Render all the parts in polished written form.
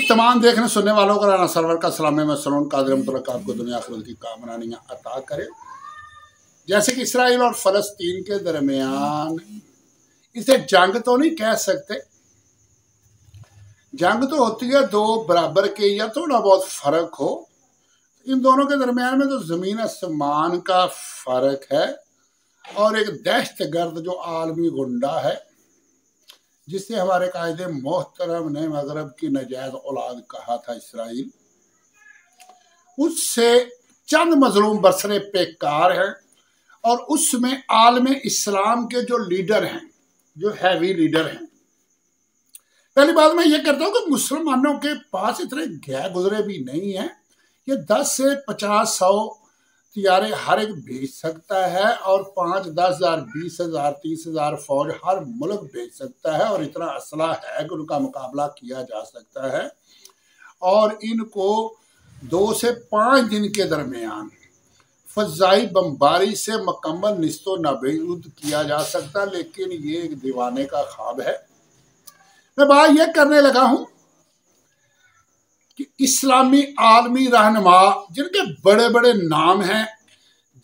तमाम देखने सुनने वालों का राना सरवर का सलाम में सलोन कादिर मुतलक आपको दुनिया आखिरत की कामरानियां अता करे। जैसे कि इसराइल और फलस्तीन के दरमियान इसे जंग तो नहीं कह सकते, जंग तो होती है दो बराबर के या थोड़ा बहुत फर्क हो। इन दोनों के दरमियान में तो जमीन आसमान का फर्क है और एक दहशतगर्द जो आलमी गुंडा है जिसे हमारे कायदे मोहतरम ने मगरब की नजायज औलाद कहा था इसराइल, उससे चंद मजलूम बरसरे बेकार हैं। और उसमें आलम इस्लाम के जो लीडर हैं, जो हैवी लीडर हैं, पहली बात मैं ये करता हूँ कि मुसलमानों के पास इतने गैर गुजरे भी नहीं है। ये 10 से 50-100 तियारे हर एक भेज सकता है और 5, 10 हजार, 20 हजार, 30 हजार फौज हर मुल्क भेज सकता है और इतना असला है कि उनका मुकाबला किया जा सकता है। और इनको 2 से 5 दिन के दरमियान फजाई बमबारी से मुकम्मल निस्तो नाबूद किया जा सकता, लेकिन ये एक दीवाने का ख्वाब है। मैं बात यह करने लगा हूं कि इस्लामी आलमी रहनुमा जिनके बड़े बड़े नाम हैं,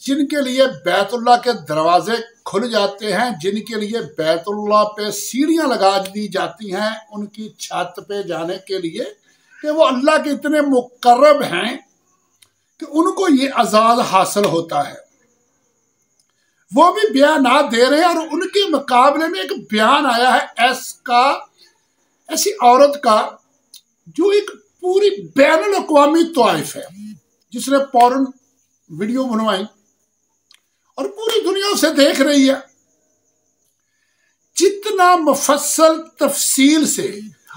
जिनके लिए बैतुल्लाह के दरवाजे खुल जाते हैं, जिनके लिए बैतुल्लाह पे सीढ़ियां लगा दी जाती हैं उनकी छत पे जाने के लिए, कि वो अल्लाह के इतने मुकर्रब हैं कि उनको ये आजाद हासिल होता है, वो भी बयानात दे रहे हैं। और उनके मुकाबले में एक बयान आया है ऐसी औरत का जो एक पूरी बैनुल अक़वामी तवाइफ है, जिसने पॉर्न वीडियो बनवाई और पूरी दुनिया उसे देख रही है। जितना मुफस्सल तफसील से,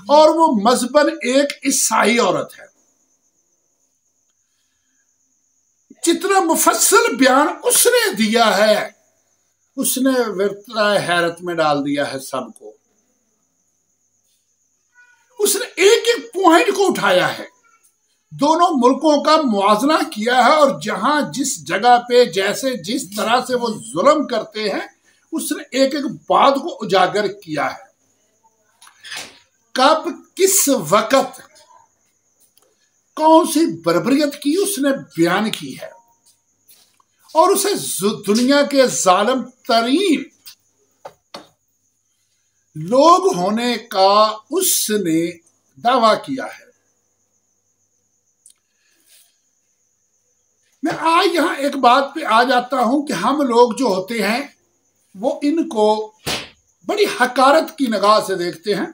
और वो मजहबन एक ईसाई औरत है, जितना मुफस्सल बयान उसने दिया है, उसने विरता हैरत में डाल दिया है सबको। उसने एक एक पॉइंट को उठाया है, दोनों मुल्कों का मुआवजा किया है और जहां जिस जगह पे जैसे जिस तरह से वो जुल्म करते हैं उसने एक एक बात को उजागर किया है। कब किस वक्त कौन सी बर्बरियत की उसने बयान की है और उसे दुनिया के जालिम तरीन लोग होने का उसने दावा किया है। मैं आज यहां एक बात पे आ जाता हूं कि हम लोग जो होते हैं वो इनको बड़ी हकारत की निगाह से देखते हैं।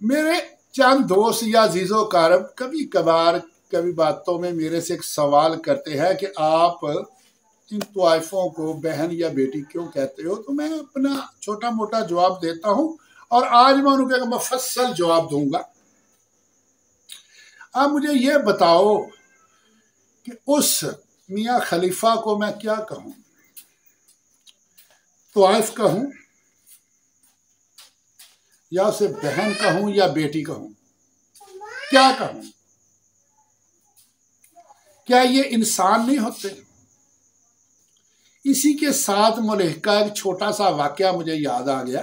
मेरे चंद दोस्त या अजीजो कारब कभी कभार कभी बातों में मेरे से एक सवाल करते हैं कि आप इन तवाइफों को बहन या बेटी क्यों कहते हो, तो मैं अपना छोटा मोटा जवाब देता हूं और आज मैं उनका मुफस्सल जवाब दूंगा। आप मुझे ये बताओ कि उस मियाँ खलीफा को मैं क्या कहूं, तवाइफ कहूं या उसे बहन कहूं या बेटी कहूं, क्या कहूं? क्या ये इंसान नहीं होते? इसी के साथ मुल्क का एक छोटा सा वाकया मुझे याद आ गया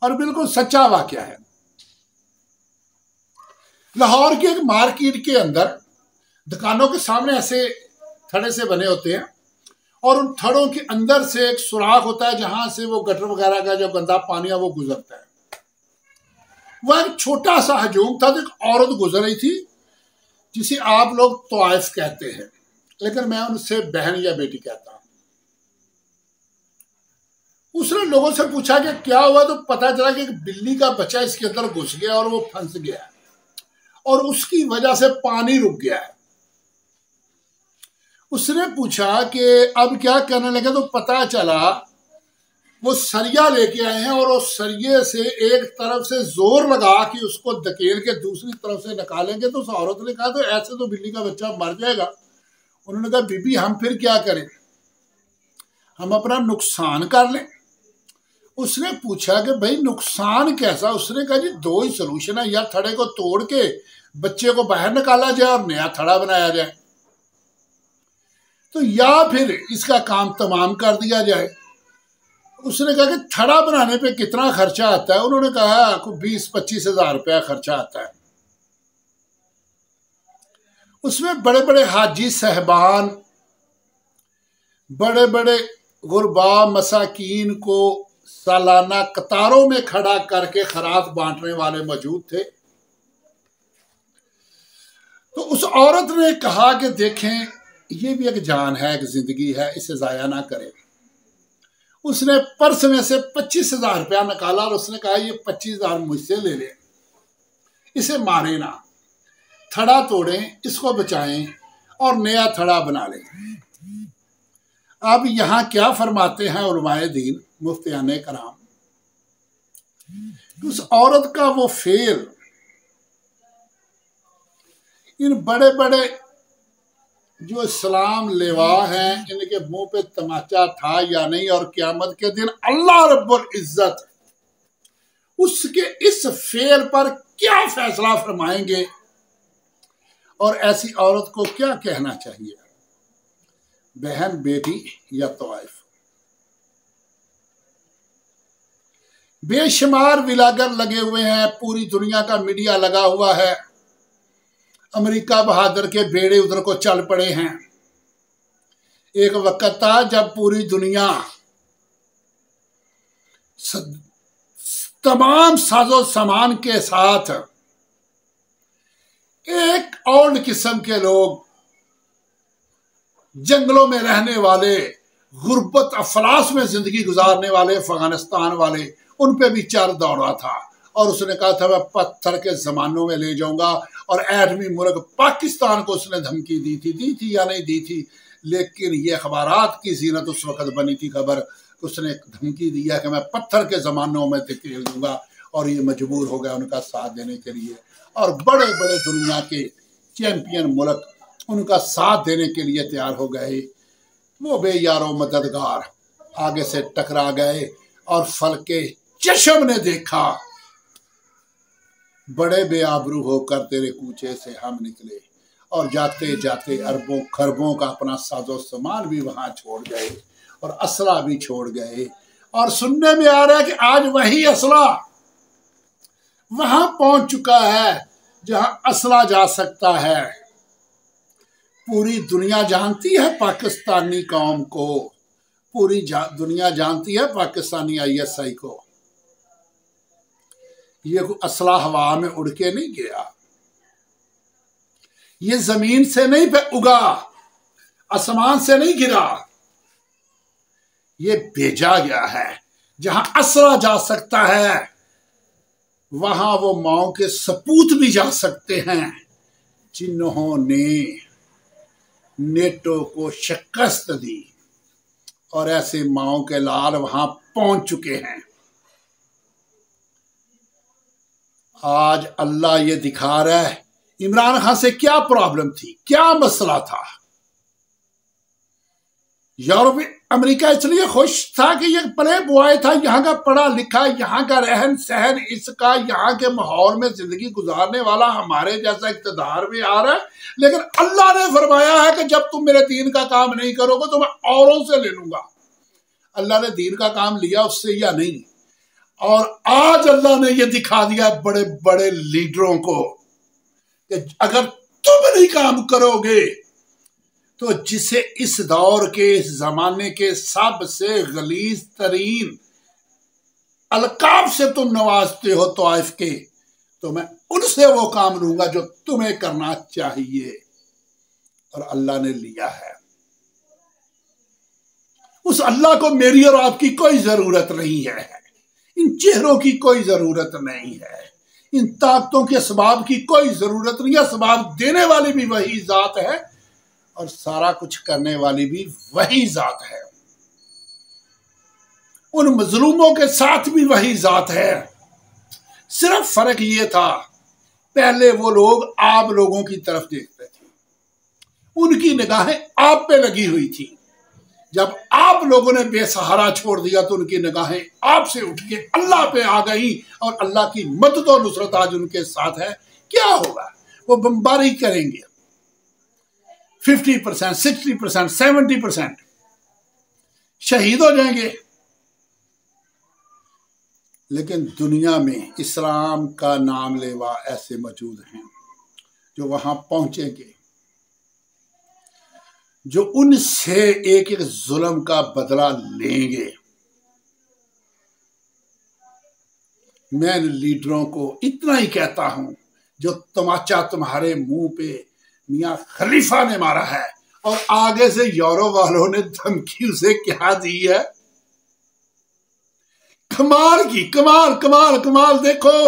और बिल्कुल सच्चा वाकया है। लाहौर की एक मार्केट के अंदर दुकानों के सामने ऐसे थड़े से बने होते हैं और उन थड़ों के अंदर से एक सुराख होता है जहां से वो गटर वगैरह का जो गंदा पानी है वो गुजरता है। वह एक छोटा सा हजूम था, तो एक औरत गुजर रही थी जिसे आप लोग तवाइफ कहते हैं, लेकिन मैं उनसे बहन या बेटी कहता हूं। उसने लोगों से पूछा कि क्या हुआ, तो पता चला कि एक बिल्ली का बच्चा इसके अंदर घुस गया और वो फंस गया और उसकी वजह से पानी रुक गया है। उसने पूछा कि अब क्या करने लगे, तो पता चला वो सरिया लेके आए हैं और उस सरिये से एक तरफ से जोर लगा कि उसको धकेल के दूसरी तरफ से निकालेंगे। तो उस औरत ने कहा तो ऐसे तो बिल्ली का बच्चा मर जाएगा। उन्होंने कहा बीबी हम फिर क्या करें, हम अपना नुकसान कर लें। उसने पूछा कि भाई नुकसान कैसा? उसने कहा जी 2 ही सोल्यूशन है, या थड़े को तोड़ के बच्चे को बाहर निकाला जाए और नया थड़ा बनाया जाए, तो या फिर इसका काम तमाम कर दिया जाए। उसने कहा कि थड़ा बनाने पे कितना खर्चा आता है? उन्होंने कहा को 20-25 हज़ार रुपया खर्चा आता है। उसमें बड़े बड़े हाजी साहबान, बड़े बड़े गुरबा मसाकीन को सालाना कतारों में खड़ा करके खरात बांटने वाले मौजूद थे। तो उस औरत ने कहा कि देखें, ये भी एक जान है, एक जिंदगी है, इसे जाया ना करें। उसने पर्स में से 25 हज़ार रुपया निकाला और उसने कहा ये 25 हज़ार मुझसे ले ले, इसे मारे ना, थड़ा तोड़ें, इसको बचाएं और नया थड़ा बना लें। अब यहां क्या फरमाते हैं उलमाए दीन, मुफ्तियाने कराम, उस औरत का वो फेल, इन बड़े बड़े जो इस्लाम लेवा हैं, इनके मुंह पे तमाचा था या नहीं, और क़यामत के दिन अल्लाह रब्बुल इज्जत उसके इस फेल पर क्या फैसला फरमाएंगे और ऐसी औरत को क्या कहना चाहिए? बहन, बेटी या तवाइफ, बेशुमार विलागर लगे हुए हैं, पूरी दुनिया का मीडिया लगा हुआ है, अमेरिका बहादुर के बेड़े उधर को चल पड़े हैं। एक वक्त था जब पूरी दुनिया तमाम साजो सामान के साथ एक और किस्म के लोग, जंगलों में रहने वाले, गुर्बत अफलास में जिंदगी गुजारने वाले अफगानिस्तान वाले, उन पे भी चर दौड़ा था। और उसने कहा था मैं पत्थर के जमानों में ले जाऊंगा, और एटमी मुल्क पाकिस्तान को उसने धमकी दी थी या नहीं दी थी, लेकिन ये अखबारात की जीनत उस वक्त बनी थी खबर, उसने धमकी दिया कि मैं पत्थर के जमानों में धकेल दूंगा, और ये मजबूर हो गया उनका साथ देने के लिए। और बड़े बड़े दुनिया के चैंपियन मुल्क उनका साथ देने के लिए तैयार हो गए। वो बेयारो मददगार आगे से टकरा गए, और फल के चश्म ने देखा, बड़े बेआबरू होकर तेरे कूचे से हम निकले, और जाते जाते अरबों खरबों का अपना साजो सामान भी वहां छोड़ गए, और असला भी छोड़ गए। और सुनने में आ रहा है कि आज वही असला वहां पहुंच चुका है जहां असला जा सकता है। पूरी दुनिया जानती है पाकिस्तानी कौम को, पूरी दुनिया जानती है पाकिस्तानी ISI को। ये असला हवा में उड़ के नहीं गया, ये जमीन से नहीं पे उगा, आसमान से नहीं गिरा, ये भेजा गया है। जहां असला जा सकता है वहां वो माओ के सपूत भी जा सकते हैं, जिन्होंने नेटो को शिकस्त दी, और ऐसे माओ के लाल वहां पहुंच चुके हैं। आज अल्लाह ये दिखा रहा है इमरान खान से क्या प्रॉब्लम थी, क्या मसला था। यूरोप अमेरिका इसलिए खुश था कि ये प्ले बॉय था, यहाँ का पढ़ा लिखा, यहाँ का रहन सहन इसका, यहाँ के माहौल में जिंदगी गुजारने वाला हमारे जैसा इक़्तिदार में आ रहा है। लेकिन अल्लाह ने फरमाया है कि जब तुम मेरे दीन का काम नहीं करोगे तो मैं औरों से ले लूंगा। अल्लाह ने दीन का काम लिया उससे या नहीं। और आज अल्लाह ने यह दिखा दिया बड़े बड़े लीडरों को कि अगर तुम नहीं काम करोगे तो जिसे इस दौर के, इस जमाने के सबसे गलीज तरीन अलकाब से तुम नवाजते हो तवाइफ के, तो मैं उनसे वो काम लूंगा जो तुम्हें करना चाहिए। और अल्लाह ने लिया है। उस अल्लाह को मेरी और आपकी कोई जरूरत नहीं है, इन चेहरों की कोई जरूरत नहीं है, इन ताकतों के असबाब की कोई जरूरत नहीं है। असबाब देने वाली भी वही जात है और सारा कुछ करने वाली भी वही जात है। उन मजलूमों के साथ भी वही जात है। सिर्फ फर्क ये था, पहले वो लोग आप लोगों की तरफ देखते थे, उनकी निगाहें आप पे लगी हुई थी। जब आप लोगों ने बेसहारा छोड़ दिया तो उनकी निगाहें आपसे उठ के अल्लाह पे आ गई, और अल्लाह की मदद और नुसरत आज उनके साथ है। क्या होगा? वो बमबारी करेंगे, 50%, 60%, 70% शहीद हो जाएंगे, لیکن دنیا میں اسلام کا نام لیوا ایسے موجود ہیں جو وہاں پہنچیں گے، جو ان سے ایک ایک ظلم کا بدلہ لیں گے۔ میں ان لیڈروں کو اتنا ہی کہتا ہوں، جو تماچا تمہارے منہ پہ میاں خلیفہ نے مارا ہے اور آگے سے یورو والوں نے دھمکی اسے کیا دی ہے، کمال کی کمال کمال کمال دیکھو،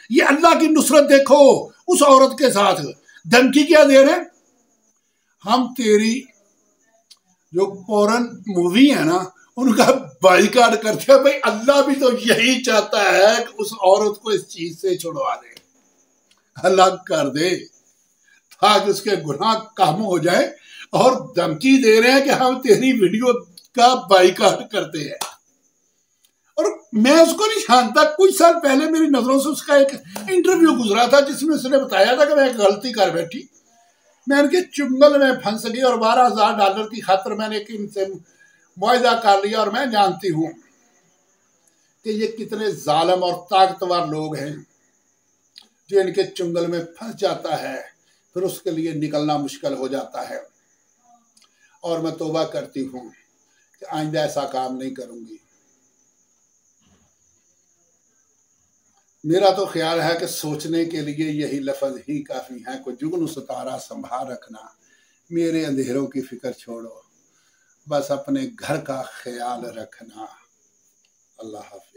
یہ اللہ کی نصرت دیکھو اس عورت کے ساتھ۔ دھمکی کیا دے رہے ہیں؟ ہم تیری جو فورن مووی ہے نا ان کا بائیکاٹ کرتے ہیں۔ بھائی اللہ بھی تو یہی چاہتا ہے کہ اس عورت کو اس چیز سے چھڑوا دے، الگ کر دے، تاکہ اس کے گناہ کم ہو جائے، اور دھمکی دے رہے ہیں کہ ہم تیری ویڈیو کا بائیکاٹ کرتے ہیں۔ اور میں اس کو نہیں جانتا، کچھ سال پہلے میری نظروں سے اس کا ایک انٹرویو گزرا تھا جس میں اس نے بتایا تھا کہ میں ایک غلطی کر بیٹھی، میں ان کے چنگل میں پھنس گئی اور $12,000 کی خاطر میں نے ان سے معاہدہ کر لیا، اور میں جانتی ہوں کہ یہ کتنے ظالم اور طاقتور لوگ ہیں، جو ان کے چنگل میں پھنس جاتا ہے پھر اس کے لیے نکلنا مشکل ہو جاتا ہے۔ اور میں توبہ کرتی ہوں کہ آئندہ ایسا کام نہیں کروں گی۔ میرا تو خیال ہے کہ سوچنے کے لیے یہی لفظ ہی کافی ہیں، کوئی جگنو ستارہ سنبھال رکھنا، میرے اندھیروں کی فکر چھوڑو، بس اپنے گھر کا خیال رکھنا۔ اللہ حافظ۔